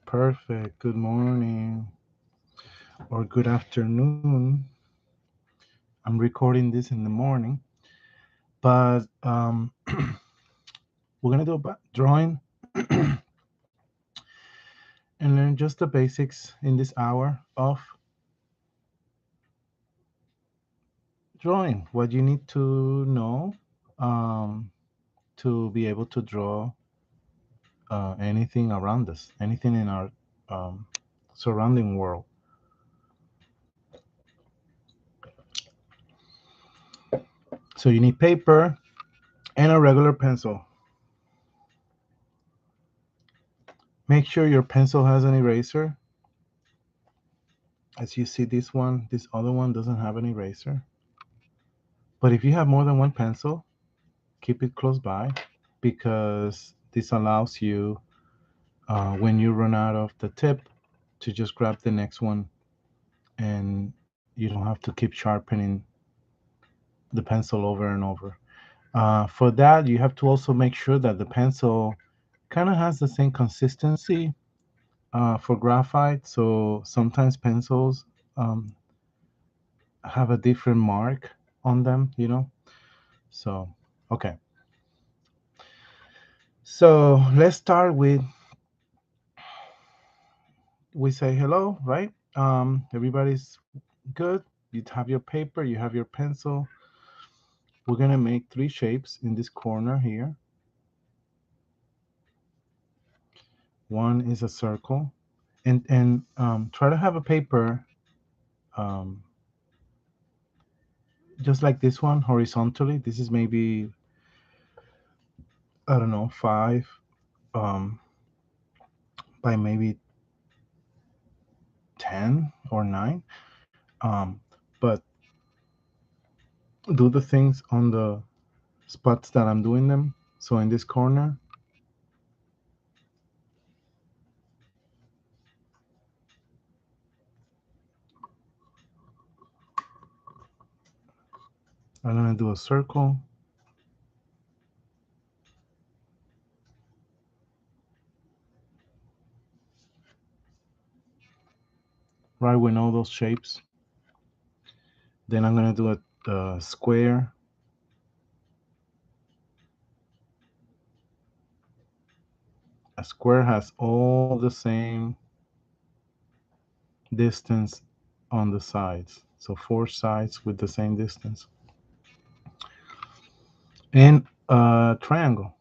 Perfect. Good morning or good afternoon. I'm recording this in the morning, but we're gonna do a drawing and learn just the basics in this hour of drawing. What you need to know um, to be able to draw anything around us, anything in our um, surrounding world. So you need paper and a regular pencil. Make sure your pencil has an eraser. As you see, this other one doesn't have an eraser. But if you have more than one pencil, keep it close by because this allows you, when you run out of the tip, to just grab the next one and you don't have to keep sharpening the pencil over and over. For that, you have to also make sure that the pencil kind of has the same consistency for graphite. So sometimes pencils um, have a different mark on them. So, okay. So let's start with we say hello, right? Everybody's good. You have your paper, you have your pencil. We're gonna make three shapes in this corner here. One is a circle, and try to have a paper um, just like this one horizontally. This is maybe I don't know 5 um, by maybe 10 or 9. Um, but do the things on the spots that I'm doing them. So in this corner, I'm gonna do a circle right with all those shapes. Then I'm gonna do a square. A square has all the same distance on the sides. So 4 sides with the same distance. And a triangle.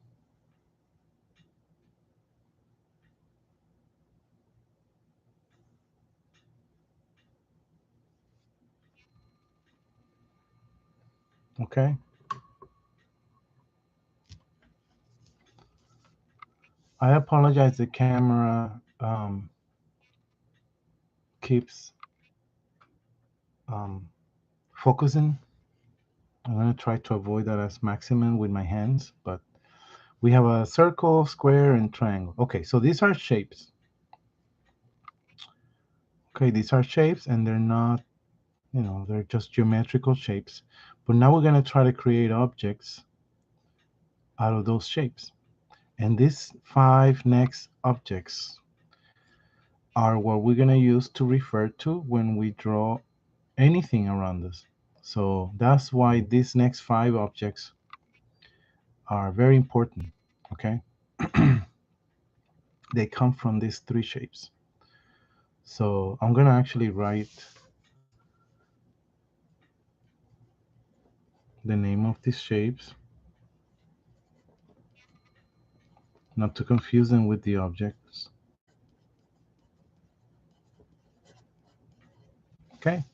Okay. I apologize. The camera keeps um, focusing. I'm gonna try to avoid that as maximum with my hands, but we have a circle, square, and triangle. Okay, so these are shapes. Okay, these are shapes, and they're not, they're just geometrical shapes. But now we're gonna try to create objects out of those shapes. And these 5 next objects are what we're gonna use to refer to when we draw anything around us. So that's why these next 5 objects are very important. Okay. They come from these 3 shapes. So I'm gonna actually write the name of these shapes, not to confuse them with the objects. Okay.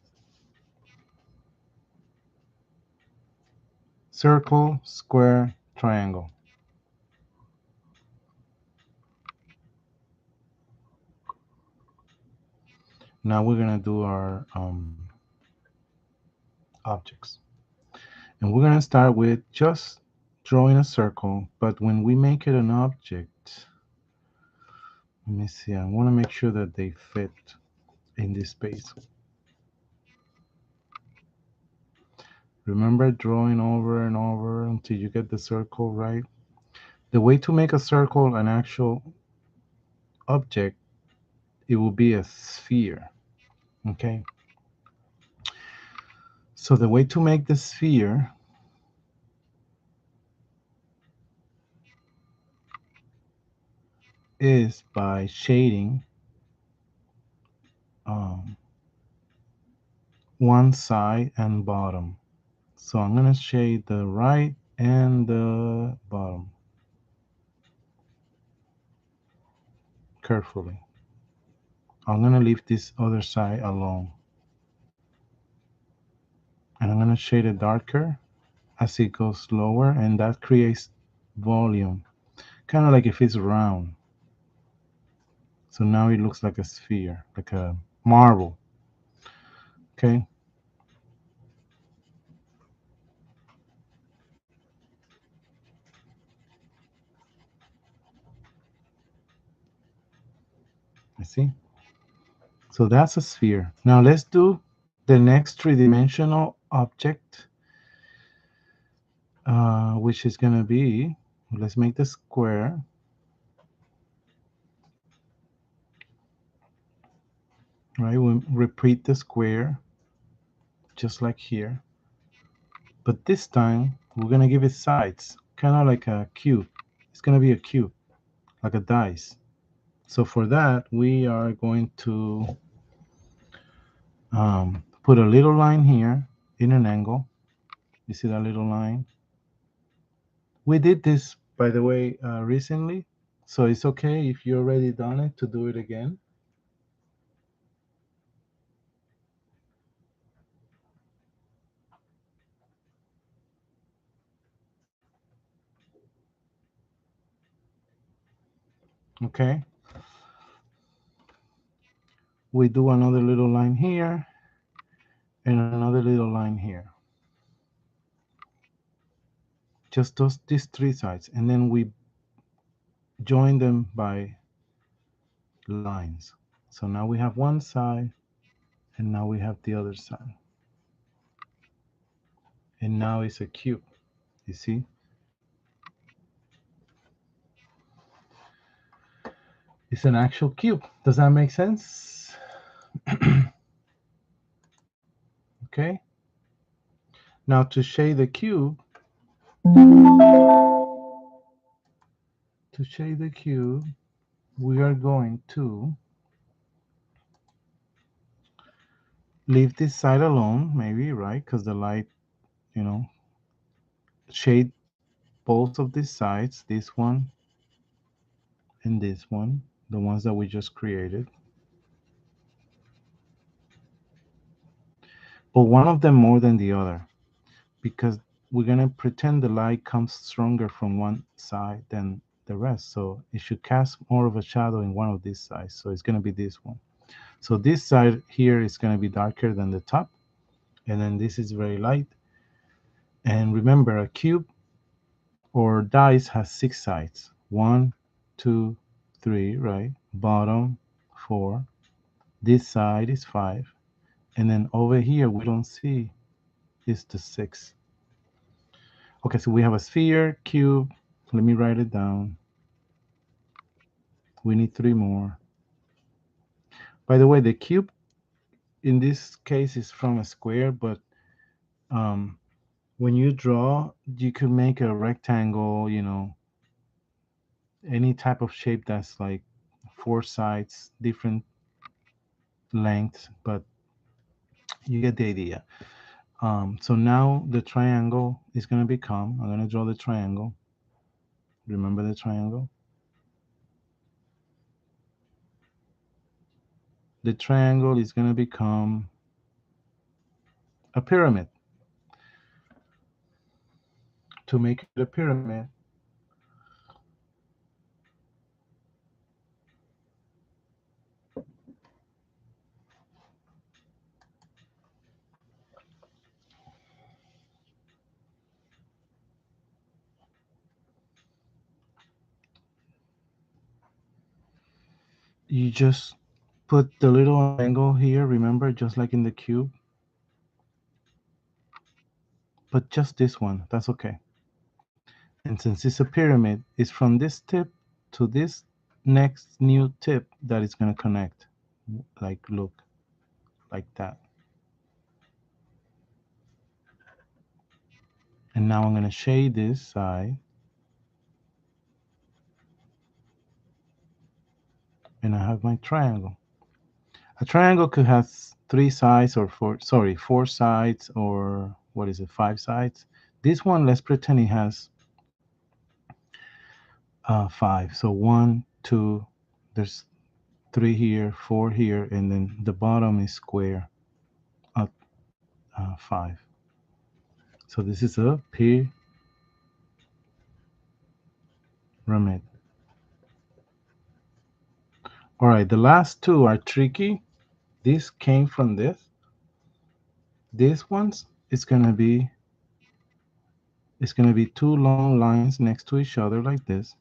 Circle, square, triangle. Now we're gonna do our objects. And we're gonna start with just drawing a circle, but when we make it an object, let me see, I wanna make sure that they fit in this space. Remember drawing over and over until you get the circle right. The way to make a circle an actual object it will be a sphere. Okay. So the way to make the sphere is by shading um, one side and bottom. So I'm going to shade the right and the bottom carefully. I'm going to leave this other side alone. And I'm going to shade it darker as it goes lower, and that creates volume, kind of like if it's round. So now it looks like a sphere, like a marble. Okay. I see. So that's a sphere. Now let's do the next three-dimensional object, which is going to be, let's make the square. Right, we repeat the square just like here, but this time we're going to give it sides, kind of like a cube. It's going to be a cube, like a dice. So for that, we are going to put a little line here in an angle. You see that little line? We did this, by the way, recently, so it's okay if you already done it to do it again. Okay. We do another little line here and another little line here. Just these three sides, and then we join them by lines. So now we have one side, and now we have the other side. And now it's a cube, you see? It's an actual cube. Does that make sense? Okay. Now to shade the cube, we are going to leave this side alone, maybe, right? Because the light, you know, shade both of these sides, this one and this one, the ones that we just created. But one of them more than the other, because we're going to pretend the light comes stronger from one side than the rest. So it should cast more of a shadow in one of these sides. So it's going to be this one. So this side here is going to be darker than the top. And then this is very light. And remember, a cube or dice has six sides. One, two, three, right? Bottom, four. This side is five. And then over here, we don't see, is the six. Okay, so we have a sphere, cube. Let me write it down. We need three more. By the way, the cube in this case is from a square, but when you draw, you could make a rectangle, any type of shape that's like four sides, different lengths, but you get the idea. So now the triangle is going to become, I'm going to draw the triangle. Remember the triangle? The triangle is going to become a pyramid. To make it a pyramid, you just put the little angle here, remember, just like in the cube, but just this one, that's okay. And since it's a pyramid, it's from this tip to this next new tip that it's going to connect. like look like that. And now I'm going to shade this side, and I have my triangle. A triangle could have three sides or four sides, or what is it, five sides. This one, let's pretend it has five. So one, two, there's three here, four here, and then the bottom is square at five. So this is a pyramid. All right, the last two are tricky. This came from this. This one's it's gonna be two long lines next to each other like this.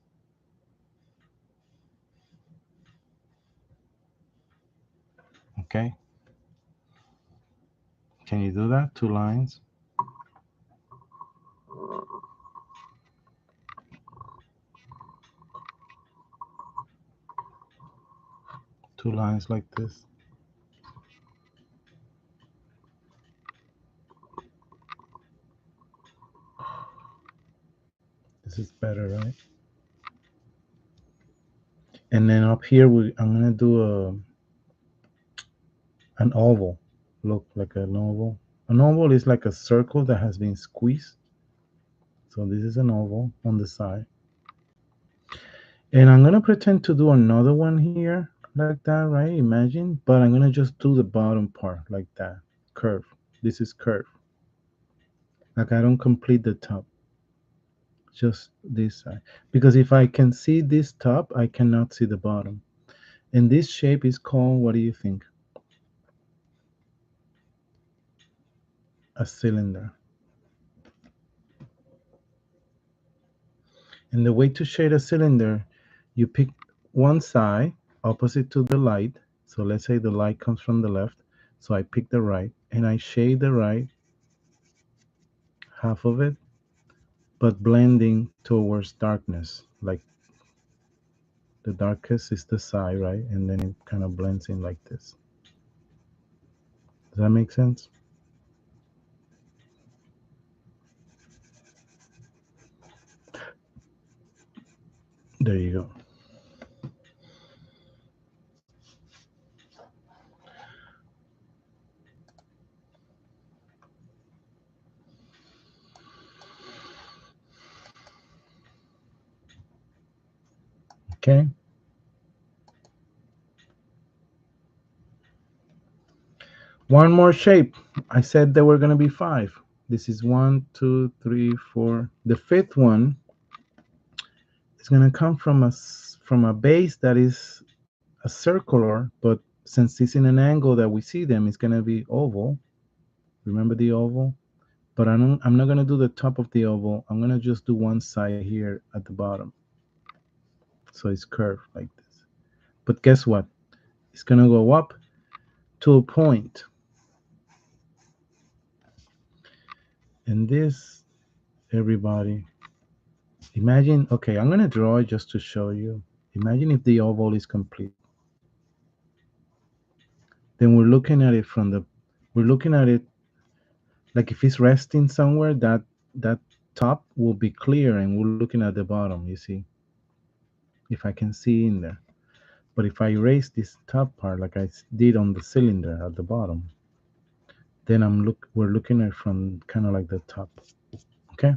Okay, can you do that? Two lines. Two lines like this. This is better, right? And then up here, I'm gonna do an oval. Look like an oval. An oval is like a circle that has been squeezed. So this is an oval on the side. And I'm gonna pretend to do another one here like that, right? Imagine, but I'm gonna just do the bottom part like that. Curve. This is curve. Like I don't complete the top. Just this side. Because if I can see this top, I cannot see the bottom. And this shape is called, what do you think? A cylinder. And the way to shade a cylinder, you pick one side opposite to the light. So let's say the light comes from the left. So I pick the right and I shade the right half of it, but blending towards darkness. Like the darkest is the side, right? And then it kind of blends in like this. Does that make sense? There you go. Okay. One more shape. I said there were going to be five. This is one, two, three, four. The fifth one is going to come from a base that is a circular, but since it's in an angle that we see them, it's going to be oval. Remember the oval? But I'm not going to do the top of the oval. I'm going to just do one side here at the bottom. So it's curved like this. But guess what? It's going to go up to a point. And this, everybody, imagine, okay, I'm going to draw it just to show you. Imagine if the oval is complete. Then we're looking at it like if it's resting somewhere, that top will be clear and we're looking at the bottom, you see, if I can see in there. But if I erase this top part like I did on the cylinder at the bottom, then we're looking at from kind of like the top. Okay,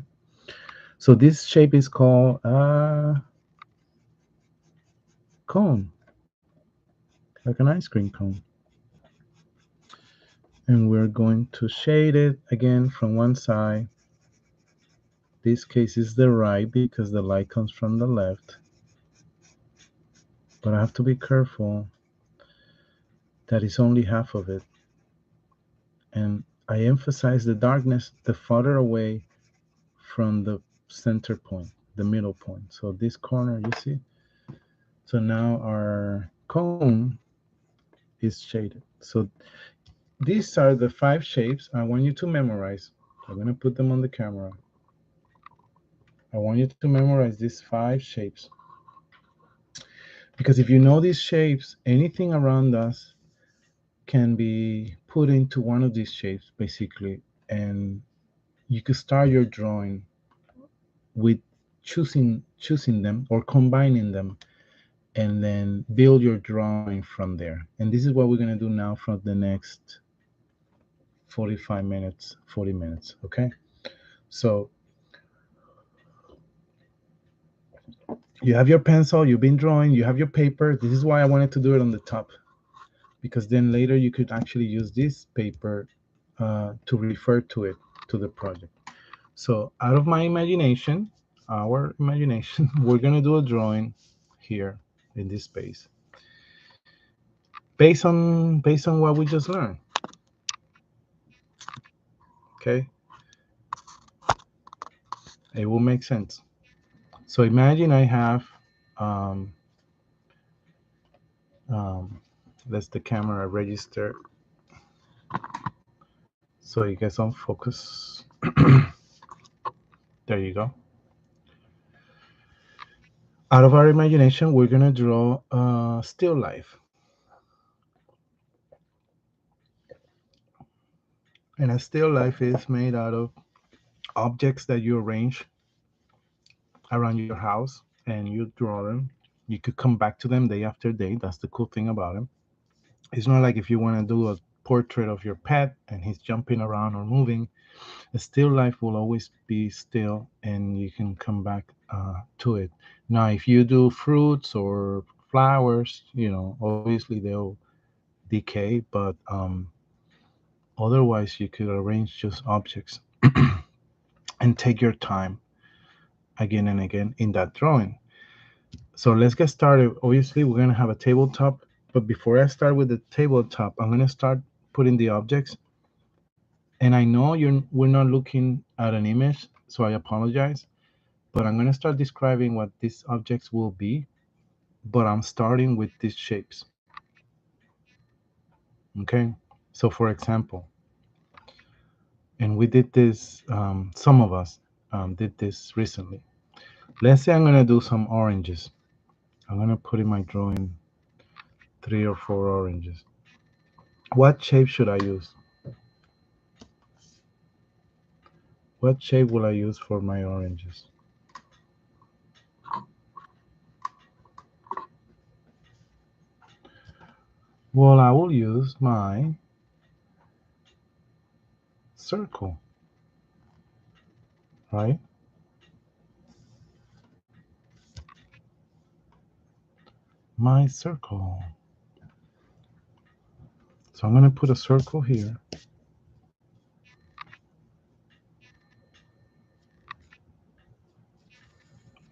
so this shape is called a cone, like an ice cream cone. And we're going to shade it again from one side. This case is the right because the light comes from the left. But I have to be careful that it's only half of it. And I emphasize the darkness the farther away from the center point, the middle point. So this corner, you see? So now our cone is shaded. So these are the five shapes I want you to memorize. I'm going to put them on the camera. I want you to memorize these five shapes. Because if you know these shapes, anything around us can be put into one of these shapes basically, and you could start your drawing with choosing them or combining them, and then build your drawing from there. And this is what we're going to do now for the next 45 minutes, 40 minutes. Okay, so you have your pencil, you've been drawing, you have your paper. This is why I wanted to do it on the top, because then later you could actually use this paper to refer to it, to the project. So out of my imagination, our imagination, we're going to do a drawing here in this space based on what we just learned. Okay, it will make sense. So imagine I have um, um, let's the camera register so you get some focus. There you go. Out of our imagination, we're gonna draw a still life. And a still life is made out of objects that you arrange around your house and you draw them. You could come back to them day after day. That's the cool thing about them. It's not like if you want to do a portrait of your pet and he's jumping around or moving. A still life will always be still and you can come back to it. Now, if you do fruits or flowers, obviously they'll decay, but otherwise you could arrange just objects and take your time again and again in that drawing. So let's get started. Obviously, we're going to have a tabletop, but before I start with the tabletop, I'm going to start putting the objects. And I know we're not looking at an image, so I apologize, but I'm going to start describing what these objects will be, but I'm starting with these shapes. Okay, so for example, and we did this, some of us did this recently. Let's say I'm going to do some oranges. I'm going to put in my drawing 3 or 4 oranges. What shape should I use? What shape will I use for my oranges? Well, I will use my circle, right? My circle. So I'm going to put a circle here.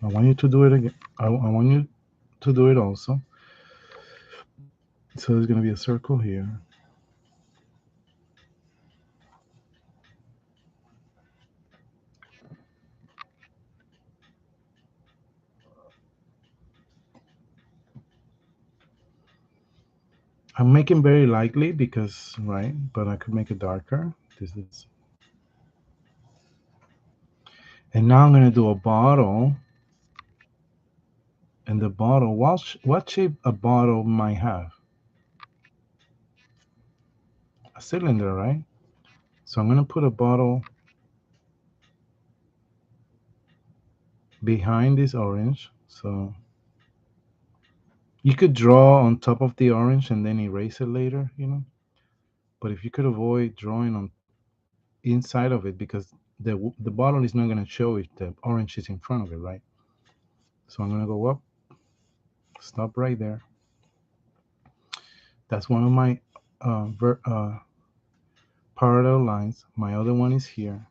I want you to do it again. I want you to do it also. So there's going to be a circle here. I'm making very lightly because, right, but I could make it darker. This is. And now I'm going to do a bottle. And the bottle, what shape a bottle might have? A cylinder, right? So I'm going to put a bottle behind this orange. So you could draw on top of the orange and then erase it later. But if you could avoid drawing on inside of it, because the bottle is not going to show if the orange is in front of it, right? So I'm going to go up, stop right there. That's one of my parallel lines. My other one is here.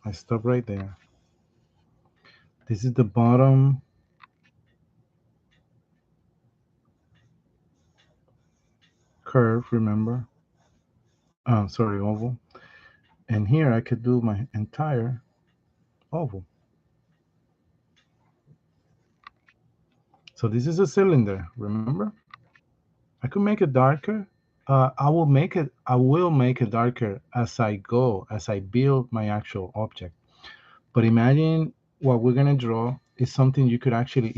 I stop right there. This is the bottom curve, remember? Sorry, oval. And here I could do my entire oval. So this is a cylinder, remember? I could make it darker. I will make it darker as I go, as I build my actual object. But imagine what we're gonna draw is something you could actually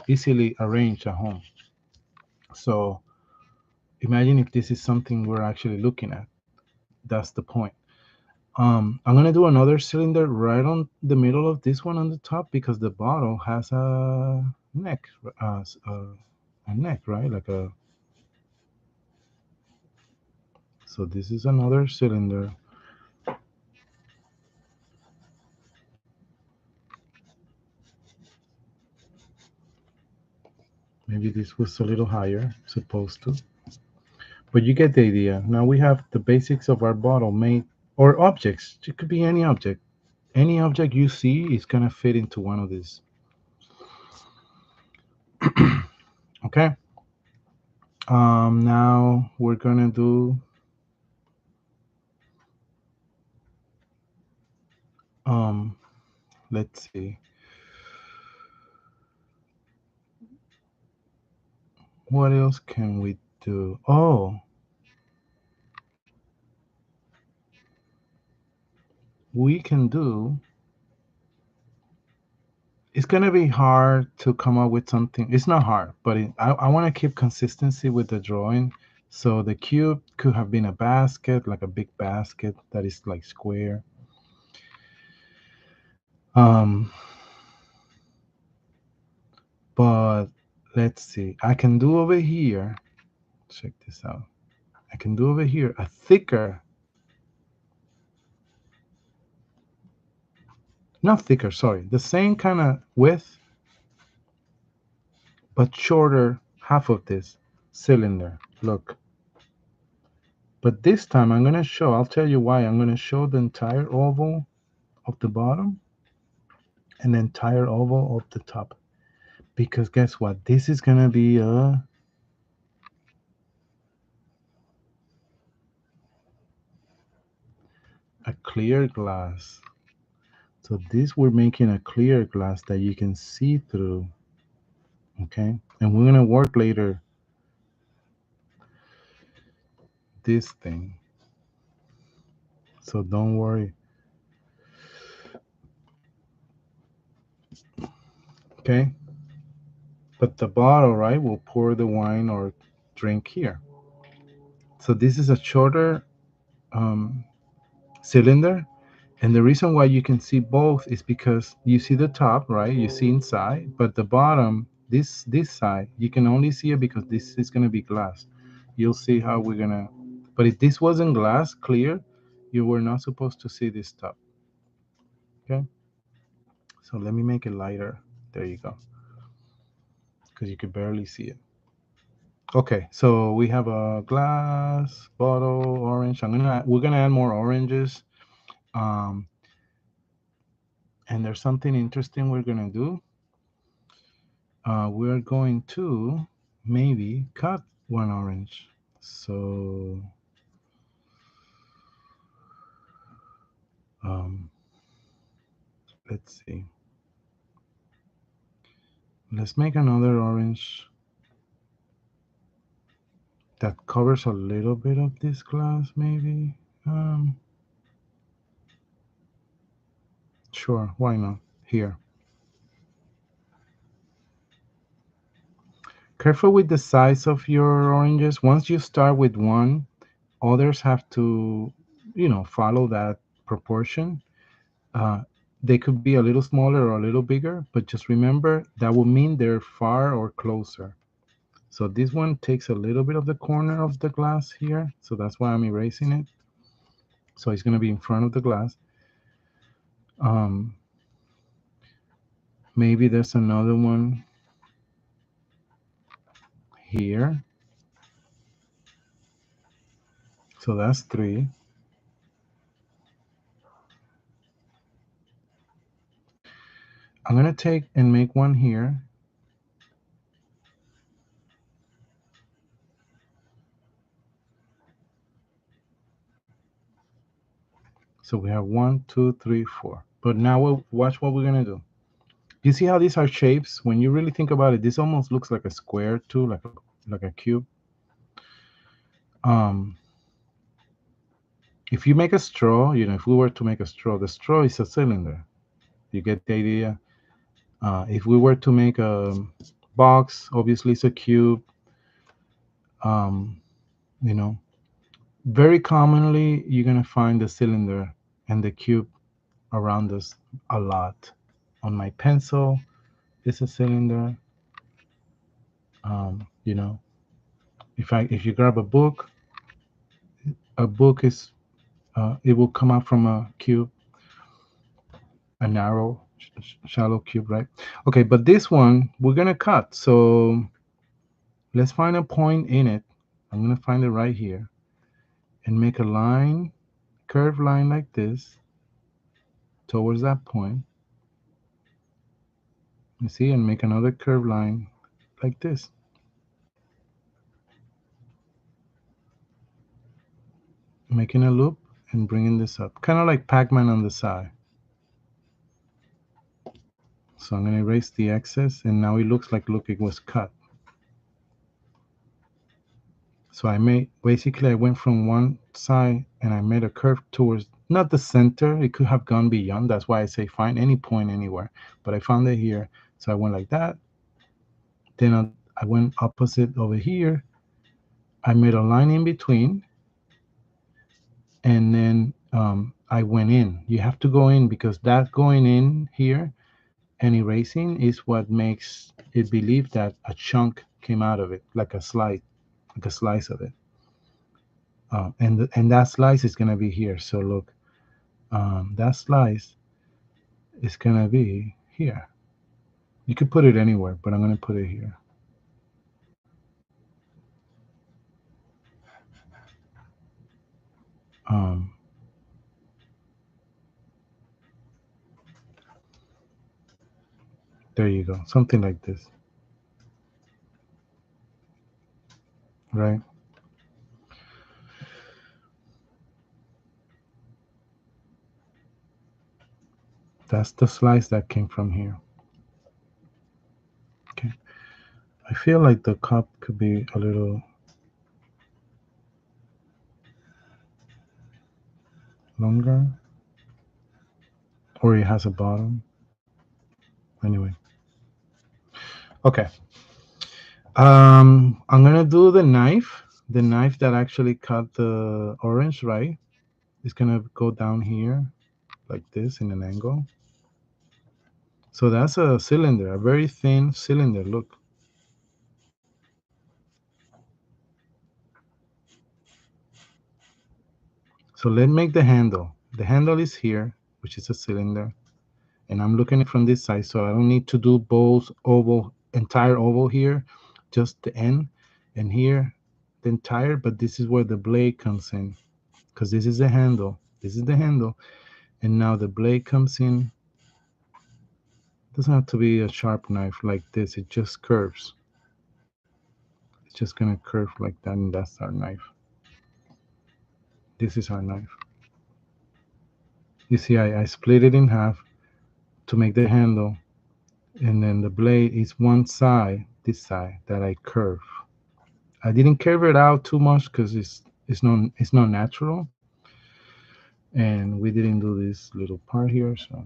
easily arrange at home. So Imagine if this is something we're actually looking at. That's the point. I'm gonna do another cylinder right on the middle of this one on the top because the bottle has a neck, a neck, right? Like a. So this is another cylinder. Maybe this was a little higher, supposed to. But you get the idea. Now we have the basics of our bottle made, or objects. It could be any object. Any object you see is gonna fit into one of these. Okay. Now we're gonna do um. Let's see. What else can we do? Oh, we can do. It's gonna be hard to come up with something. It's not hard, but I want to keep consistency with the drawing. So the cube could have been a basket, like a big basket that is like square. Um, but let's see. I can do over here. Check this out. I can do over here a thicker, not thicker, sorry, the same kind of width, but shorter half of this cylinder. Look. But this time I'm going to show, I'll tell you why. I'm going to show the entire oval of the bottom and the entire oval of the top. Because guess what? This is going to be a clear glass. So this we're making a clear glass that you can see through. Okay? And we're going to work later this thing. So don't worry. Okay? But the bottle, right, will pour the wine or drink here. So this is a shorter cylinder. And the reason why you can see both is because you see the top, right? You see inside, but the bottom, this side, you can only see it because this is gonna be glass. You'll see how we're gonna. But if this wasn't glass clear, you were not supposed to see this top. Okay. So let me make it lighter. There you go. Because you could barely see it. Okay, so we have a glass bottle orange. We're gonna add more oranges. Um, and there's something interesting we're gonna do. We're going to maybe cut one orange. So um, let's see. Let's make another orange that covers a little bit of this glass, maybe. Sure, why not? Here. Careful with the size of your oranges. Once you start with one, others have to, follow that proportion. Uh, they could be a little smaller or a little bigger, but just remember that will mean they're far or closer. So this one takes a little bit of the corner of the glass here. So that's why I'm erasing it. So it's going to be in front of the glass. Um, Maybe there's another one here. So that's 3. I'm going to take and make one here. So we have 1, 2, 3, 4. But now we'll watch what we're going to do. You see how these are shapes? When you really think about it, this almost looks like a square too, like a cube. Um, if you make a straw, if we were to make a straw, the straw is a cylinder. You get the idea? If we were to make a box, obviously it's a cube. Um, you know. Very commonly, you're going to find the cylinder and the cube around us a lot. On my pencil is a cylinder. You know, if you grab a book is it will come out from a cube, a narrow, shallow cube, right? Okay, but this one we're gonna cut. So let's find a point in it. I'm gonna find it right here and make a line, curved line like this towards that point. You see, and make another curved line like this. Making a loop and bringing this up, kind of like Pac-Man on the side. So I'm going to erase the excess, and now it looks like, look, it was cut. So basically I went from one side and I made a curve towards, not the center, it could have gone beyond. That's why I say find any point anywhere, but I found it here. So I went like that. Then I went opposite over here. I made a line in between, and then I went in. You have to go in because that going in here and erasing is what makes it believe that a chunk came out of it, like a slice of it. And that slice is gonna be here. So look, that slice is gonna be here. You could put it anywhere, but I'm gonna put it here. Um, there you go, something like this, right? That's the slice that came from here. Okay. I feel like the cup could be a little longer, or it has a bottom. Anyway. Okay. I'm gonna do the knife. The knife that actually cut the orange, right? It's gonna go down here like this in an angle. So that's a cylinder, a very thin cylinder. Look. So let's make the handle. The handle is here, which is a cylinder, and I'm looking at it from this side, so I don't need to do both oval, entire oval here, just the end, and here the entire. But this is where the blade comes in, because this is the handle. This is the handle, and now the blade comes in. It doesn't have to be a sharp knife like this. It just curves. It's just gonna curve like that, and that's our knife. This is our knife. You see, I split it in half to make the handle, and then the blade is one side, this side, that I curve. I didn't curve it out too much because it's not natural, and we didn't do this little part here. So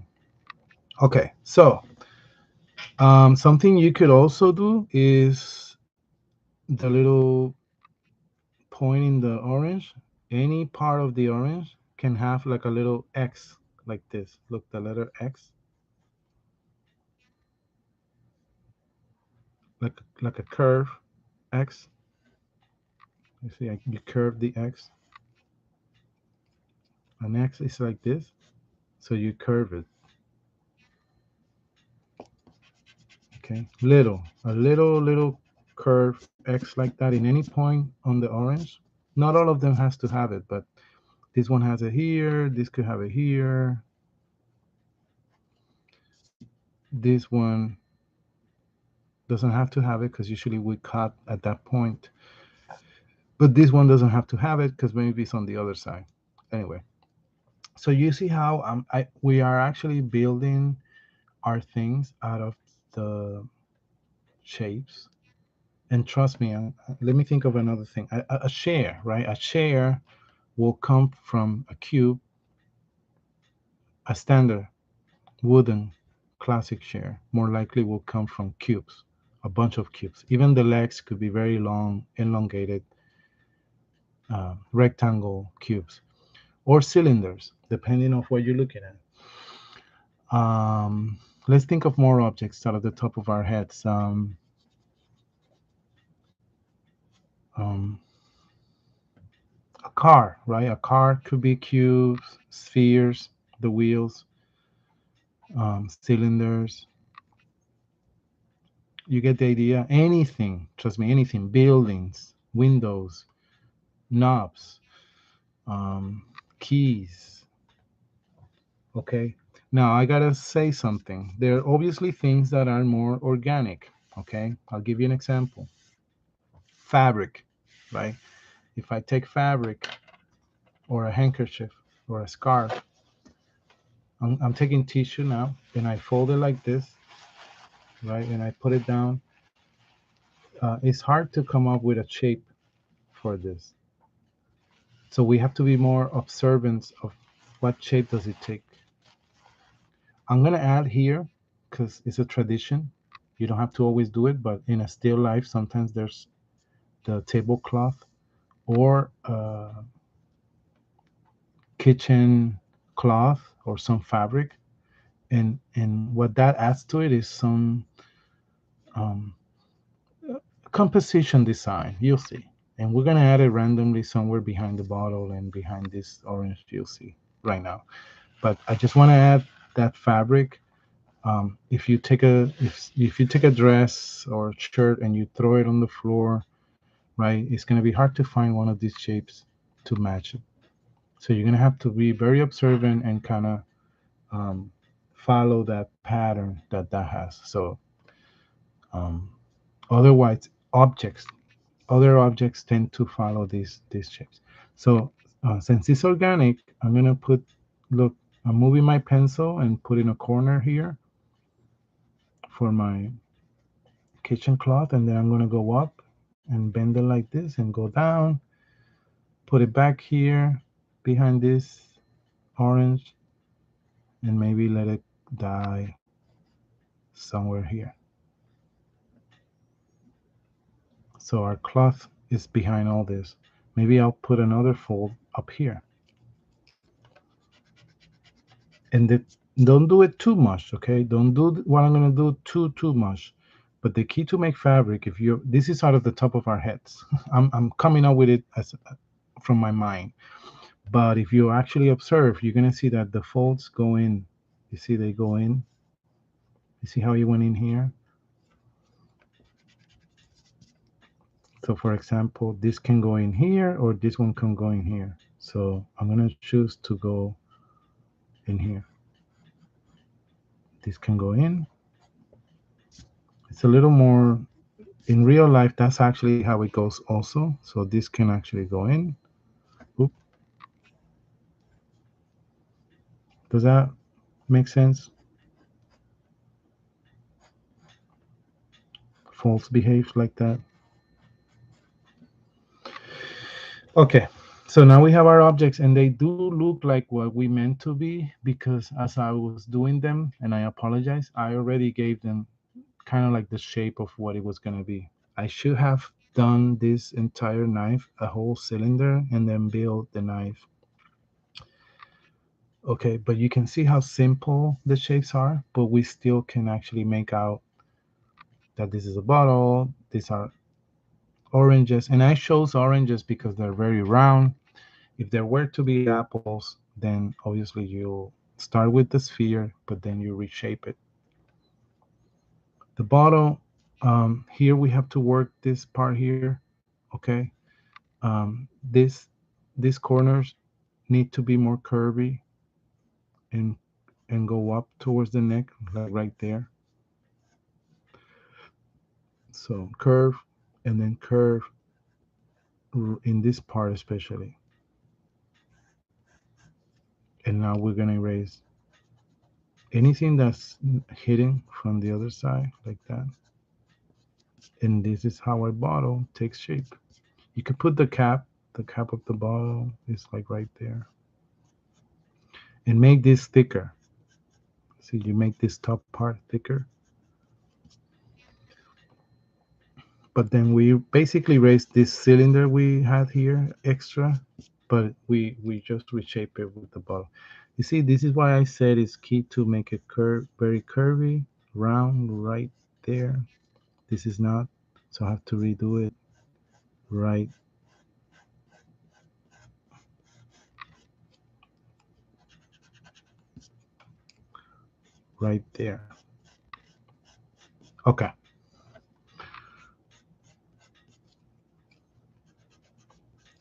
okay, so something you could also do is the little point in the orange. Any part of the orange can have like a little X like this. Look, the letter X, like a curve X. You see, you curve the X. An X is like this, so you curve it. Okay, a little curve X like that in any point on the orange. Not all of them has to have it, but this one has it here. This could have it here. This one doesn't have to have it because usually we cut at that point. But this one doesn't have to have it because maybe it's on the other side. Anyway, so you see how we are actually building our things out of the shapes. And trust me, let me think of another thing. A chair, right? A chair will come from a cube, a standard wooden classic chair. More likely will come from cubes, a bunch of cubes. Even the legs could be very long, elongated. rectangle cubes or cylinders, depending on what you're looking at. Let's think of more objects out of the top of our heads. Um, a car, right? A car could be cubes, spheres, the wheels, cylinders. You get the idea. Anything, trust me, anything. Buildings, windows, knobs, um, keys. Okay. Now I gotta say something. There are obviously things that are more organic. Okay. I'll give you an example. Fabric, right? If I take fabric or a handkerchief or a scarf, I'm taking tissue now and I fold it like this, right? And I put it down. It's hard to come up with a shape for this. So we have to be more observant of what shape does it take. I'm gonna add here because it's a tradition. You don't have to always do it, but in a still life, sometimes there's the tablecloth or kitchen cloth or some fabric, and what that adds to it is some um, composition design. You'll see, and we're gonna add it randomly somewhere behind the bottle and behind this orange you'll see right now. But I just want to add that fabric. If you take a dress or shirt and you throw it on the floor, right, it's going to be hard to find one of these shapes to match it. So you're going to have to be very observant and kind of um, follow that pattern that has. So um, otherwise, other objects tend to follow these shapes. So since it's organic, I'm going to put, look, I'm moving my pencil and put in a corner here for my kitchen cloth, and then I'm going to go up and bend it like this and go down, put it back here behind this orange, and maybe let it die somewhere here. So our cloth is behind all this. Maybe I'll put another fold up here. And don't do it too much, okay? Don't do what I'm going to do too much. But the key to make fabric, if you this is out of the top of our heads. I'm coming up with it as from my mind. But if you actually observe, you're going to see that the folds go in. You see they go in. You see how you went in here? So for example, this can go in here or this one can go in here. So I'm going to choose to go in here. This can go in. It's a little more, in real life, that's actually how it goes also. So this can actually go in. Oop. Does that make sense? Folds behave like that. Okay, so now we have our objects and they do look like what we meant to be, because as I was doing them, and I apologize, I already gave them kind of like the shape of what it was going to be. I should have done this entire knife, a whole cylinder, and then build the knife. Okay, but you can see how simple the shapes are, but we still can actually make out that this is a bottle, these are oranges, and I chose oranges because they're very round. If there were to be apples, then obviously you'll start with the sphere, but then you reshape it. The bottle, here we have to work this part here, okay? These corners need to be more curvy and go up towards the neck, like right there. So curve and then curve in this part especially. And now we're gonna erase anything that's hidden from the other side like that. And this is how our bottle takes shape. You could put the cap of the bottle is like right there. And make this thicker. See, you make this top part thicker. But then we basically raised this cylinder we had here extra, but we just reshape it with the bottle. You see, this is why I said it's key to make it very curvy, round right there. This is not, so I have to redo it right right there. Okay.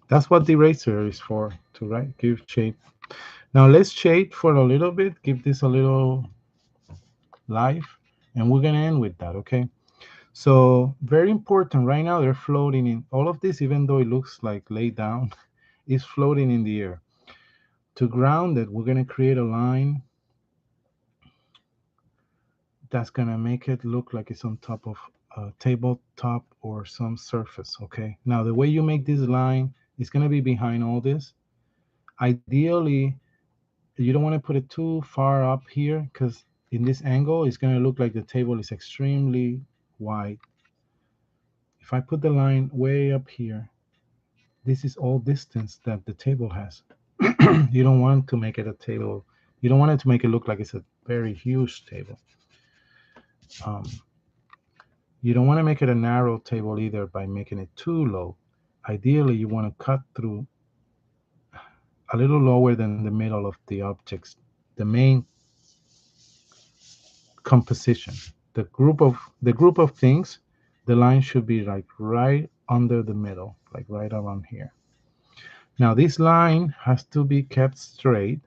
That's what the eraser is for, to right give shape. Now let's shade for a little bit, give this a little life, and we're gonna end with that, okay? So very important, right now they're floating in, all of this, even though it looks like laid down, is floating in the air. To ground it, we're gonna create a line that's gonna make it look like it's on top of a tabletop or some surface, okay? Now the way you make this line is gonna be behind all this. Ideally, you don't want to put it too far up here because in this angle, it's going to look like the table is extremely wide. If I put the line way up here, this is all distance that the table has. You don't want to make it a table. You don't want it to make it look like it's a very huge table. Um, you don't want to make it a narrow table either by making it too low. Ideally, you want to cut through a little lower than the middle of the objects, the main composition. The group of things, the line should be like right under the middle, like right around here. Now this line has to be kept straight,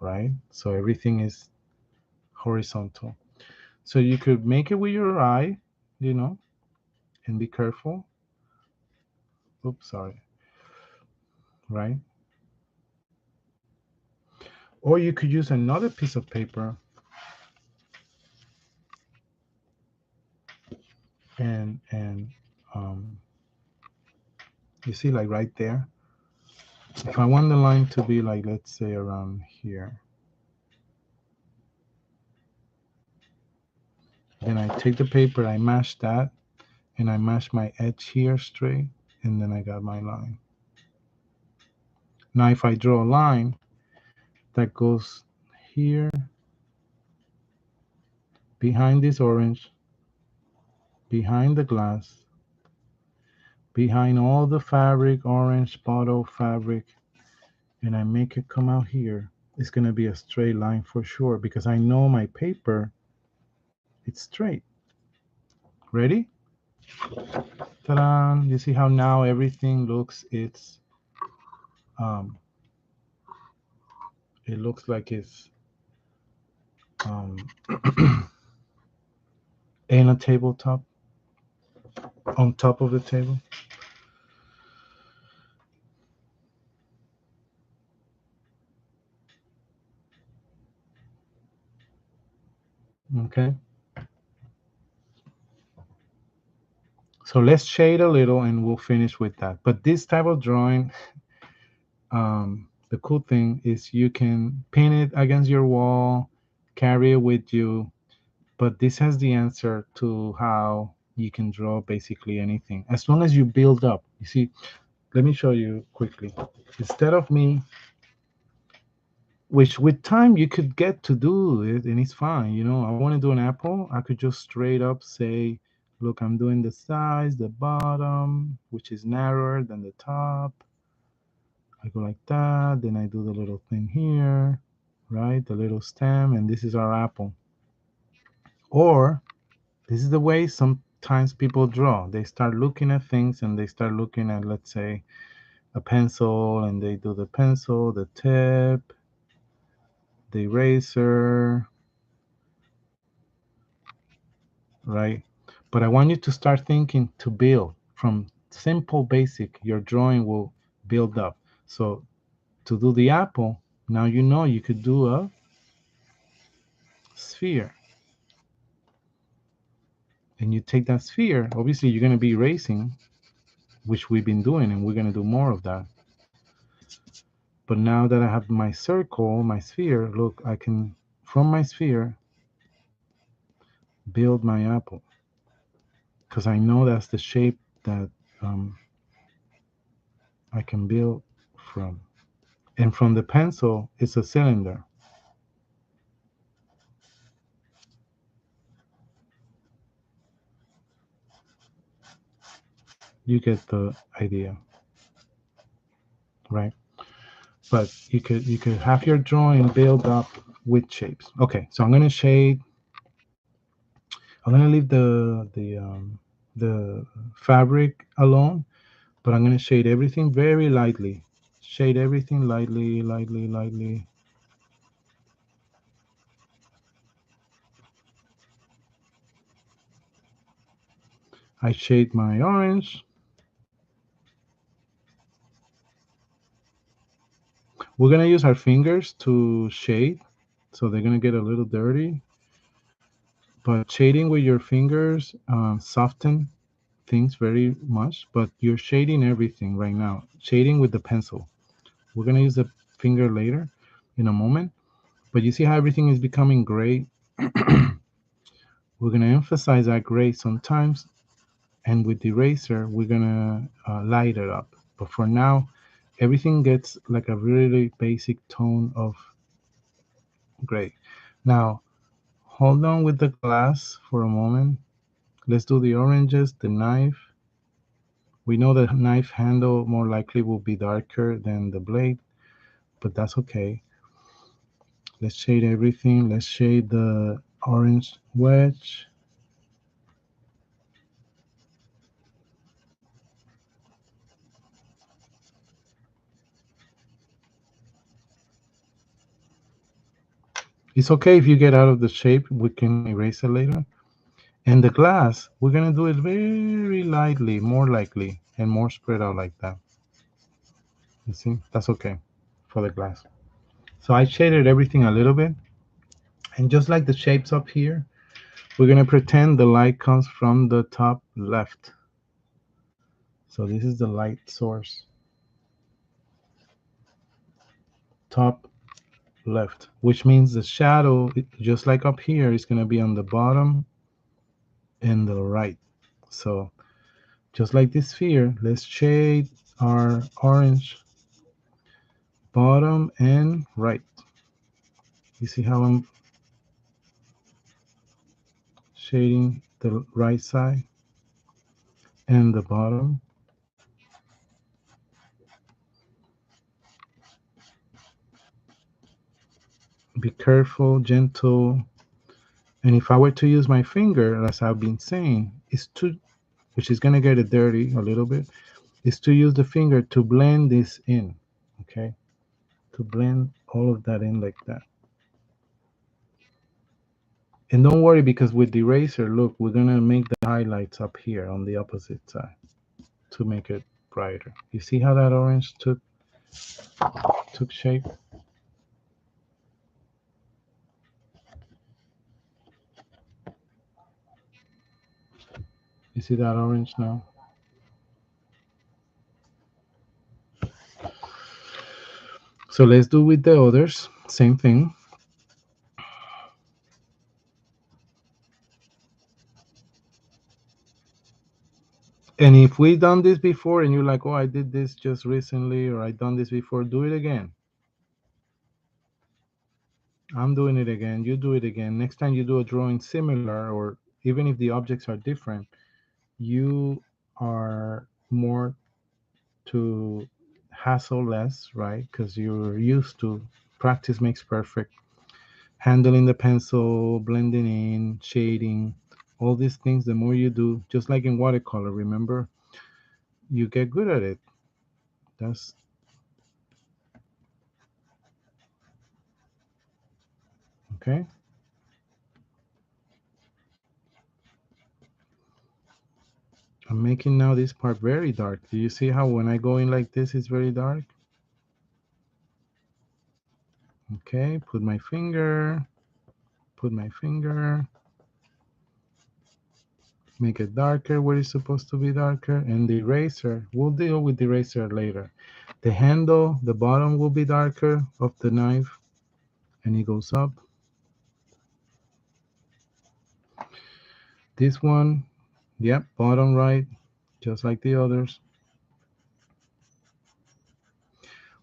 right? So everything is horizontal. So you could make it with your eye, you know, and be careful. Oops, sorry. Right? Or you could use another piece of paper and you see like right there. If I want the line to be like, let's say around here, then I take the paper, I mash that, and I mash my edge here straight, and then I got my line. Now if I draw a line that goes here, behind this orange, behind the glass, behind all the fabric, orange bottle fabric, and I make it come out here, it's going to be a straight line for sure because I know my paper, it's straight. Ready? Ta-da! You see how now everything looks, um, it looks like it's um, in a tabletop, on top of the table. Okay. So let's shade a little and we'll finish with that. But this type of drawing, the cool thing is you can pin it against your wall, carry it with you. But this has the answer to how you can draw basically anything as long as you build up. You see, let me show you quickly. Instead of me, which with time you could get to do it and it's fine. You know, I want to do an apple. I could just straight up say, look, I'm doing the sides, the bottom, which is narrower than the top. I go like that. Then I do the little thing here, right? The little stem, and this is our apple. Or this is the way sometimes people draw. They start looking at things and they start looking at, let's say, a pencil, and they do the pencil, the tip, the eraser, right? But I want you to start thinking to build from simple basic, your drawing will build up. So to do the apple, now you know you could do a sphere. And you take that sphere, obviously you're going to be erasing, which we've been doing, and we're going to do more of that. But now that I have my circle, my sphere, look, I can, from my sphere, build my apple. because I know that's the shape that I can build from. And from the pencil, it's a cylinder. You get the idea, right? But you could have your drawing build up with shapes. Okay, so I'm gonna shade. I'm gonna leave the fabric alone, but I'm gonna shade everything very lightly. Shade everything lightly, lightly, lightly. I shade my orange. We're gonna use our fingers to shade, so they're gonna get a little dirty. But shading with your fingers soften things very much. But you're shading everything right now. Shading with the pencil. We're gonna use the finger later, in a moment. But you see how everything is becoming gray. We're gonna emphasize that gray sometimes, and with the eraser, we're gonna light it up. But for now, everything gets like a really basic tone of gray. Now, hold on with the glass for a moment. Let's do the oranges, the knife. We know the knife handle more likely will be darker than the blade, but that's okay. Let's shade everything. Let's shade the orange wedge. It's okay if you get out of the shape. We can erase it later. And the glass, we're going to do it very lightly, more likely, and more spread out like that. You see? That's okay for the glass. So I shaded everything a little bit. And just like the shapes up here, we're going to pretend the light comes from the top left. So this is the light source. Top left, which means the shadow, just like up here, is going to be on the bottom and the right. So just like this sphere, let's shade our orange bottom and right. You see how I'm shading the right side and the bottom? Be careful, gentle. And if I were to use my finger, as I've been saying, is to, which is going to get it dirty a little bit, is to use the finger to blend this in, okay? To blend all of that in like that. And don't worry, because with the eraser, look, we're going to make the highlights up here on the opposite side to make it brighter. You see how that orange took shape? You see that orange now? So let's do with the others, same thing. And if we done this before and you're like, oh, I did this just recently, or I done this before, do it again. I'm doing it again. You do it again. Next time you do a drawing similar, or even if the objects are different, you are more to hassle less, right? Because you're used to practice makes perfect. Handling the pencil, blending in, shading, all these things, the more you do, just like in watercolor, remember, you get good at it. That's okay. I'm making now this part very dark. Do you see how when I go in like this, it's very dark? Okay, put my finger, make it darker where it's supposed to be darker, and the eraser, we'll deal with the eraser later. The handle, the bottom will be darker of the knife, and it goes up. This one, Yep, bottom right, just like the others.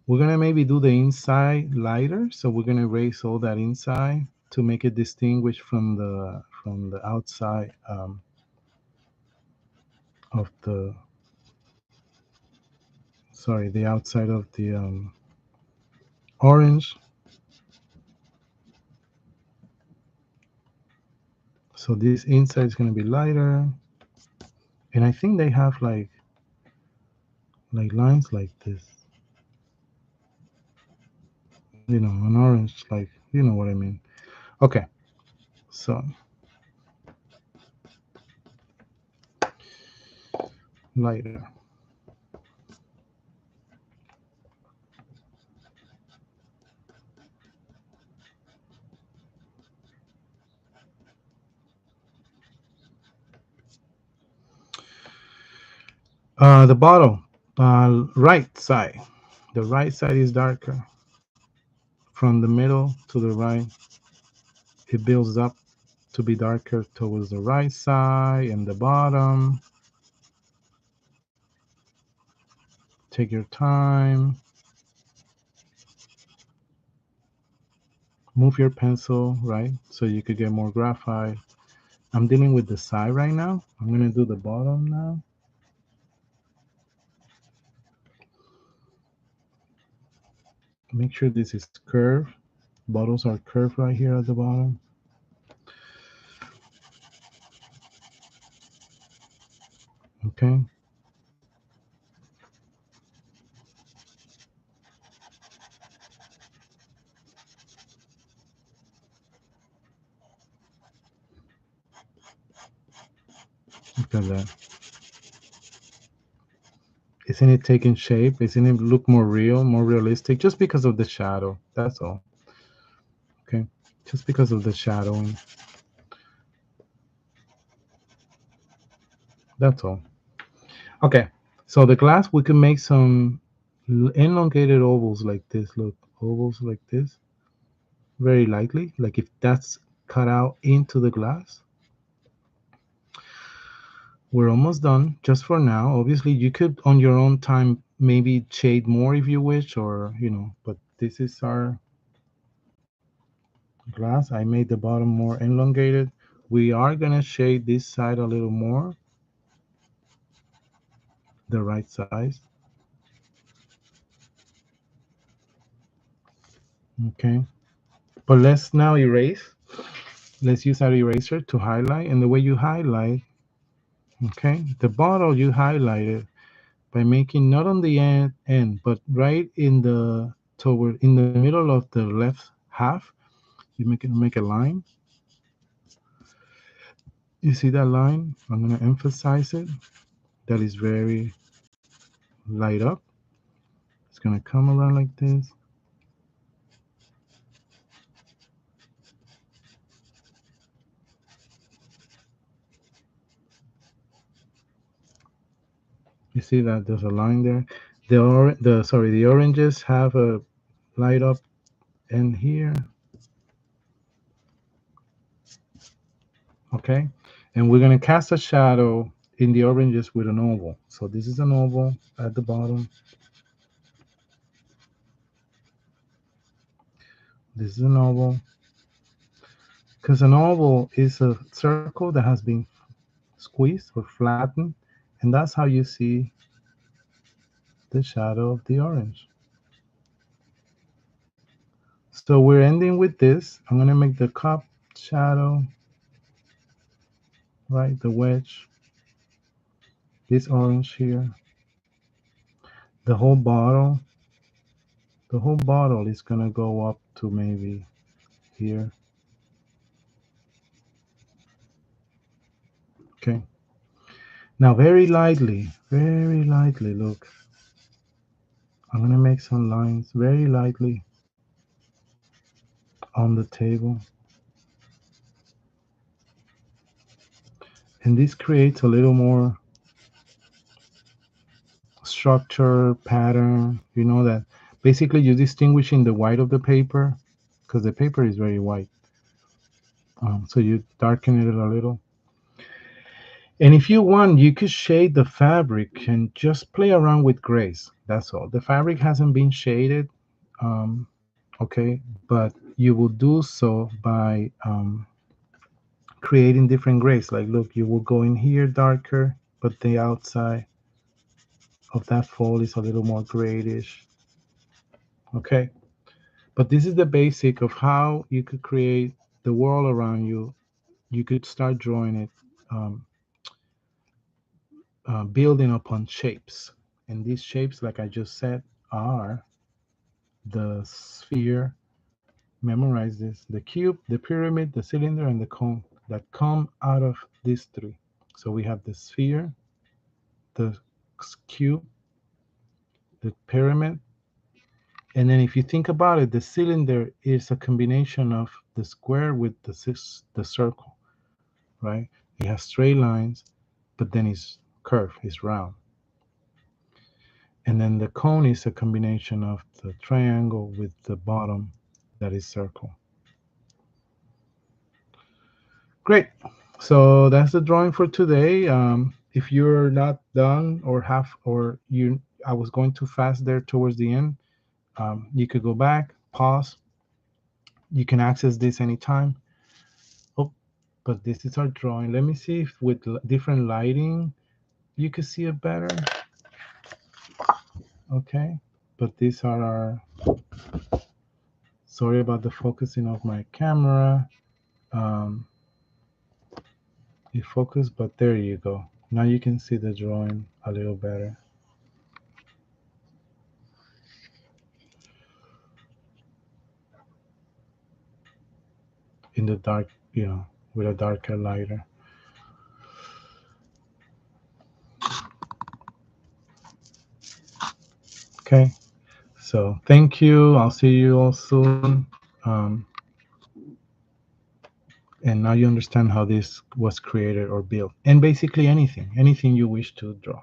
We're gonna maybe do the inside lighter, so we're gonna erase all that inside to make it distinguished from the outside of the sorry, the outside of the orange. So this inside is gonna be lighter, and I think they have like lines like this, an orange, like you know what I mean. Okay, so lighter. The bottom, right side. The right side is darker. From the middle to the right, it builds up to be darker towards the right side and the bottom. Take your time. Move your pencil, right? So you could get more graphite. I'm dealing with the side right now. I'm going to do the bottom now. Make sure this is curved. Bottles are curved right here at the bottom. Okay. Look at that. Isn't it taking shape? Isn't it look more real, more realistic? Just because of the shadow. That's all. Okay. Just because of the shadowing. That's all. Okay. So the glass, we can make some elongated ovals like this. Look, ovals like this. Very likely. Like if that's cut out into the glass. We're almost done. Just for now. Obviously, you could on your own time maybe shade more if you wish, or but this is our glass. I made the bottom more elongated. We are gonna shade this side a little more, the right size. Okay. But let's now erase. Let's use our eraser to highlight. And the way you highlight, okay, the bottle you highlighted by making not on the end, but right in the middle of the left half, you make a line. You see that line? I'm gonna emphasize it. That is very light up. It's gonna come around like this. You see that there's a line there. The oranges have a light up end here. Okay, and we're gonna cast a shadow in the oranges with an oval. So this is an oval at the bottom. This is an oval. Because an oval is a circle that has been squeezed or flattened, and that's how you see the shadow of the orange. So we're ending with this. I'm gonna make the cup shadow, right? The wedge, this orange here. The whole bottle, the whole bottle is gonna go up to maybe here. Okay. Now very lightly, look. I'm gonna make some lines very lightly on the table. And this creates a little more structure, pattern, that basically you're distinguishing the white of the paper because the paper is very white. So you darken it a little. And if you want, you could shade the fabric and just play around with grays. That's all. The fabric hasn't been shaded, okay, but you will do so by creating different grays. Like, look, you will go in here darker, but the outside of that fold is a little more grayish. Okay, but this is the basic of how you could create the world around you. You could start drawing it, um, building upon shapes. And these shapes, like I just said, are the sphere, memorize this, the cube, the pyramid, the cylinder, and the cone that come out of these three. So we have the sphere, the cube, the pyramid, and then if you think about it, the cylinder is a combination of the square with the circle, right? It has straight lines, but then it's curved, it's round. And then the cone is a combination of the triangle with the bottom that is circle. Great. So that's the drawing for today. If you're not done or I was going too fast there towards the end, you could go back, pause. You can access this anytime. Oh, but this is our drawing. Let me see if with different lighting, you can see it better. Okay, but these are our, sorry about the focusing of my camera. It focused, but there you go. Now you can see the drawing a little better. In the dark, with a darker lighter. Okay, so thank you. I'll see you all soon. And now you understand how this was created or built, and basically anything you wish to draw.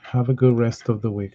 Have a good rest of the week.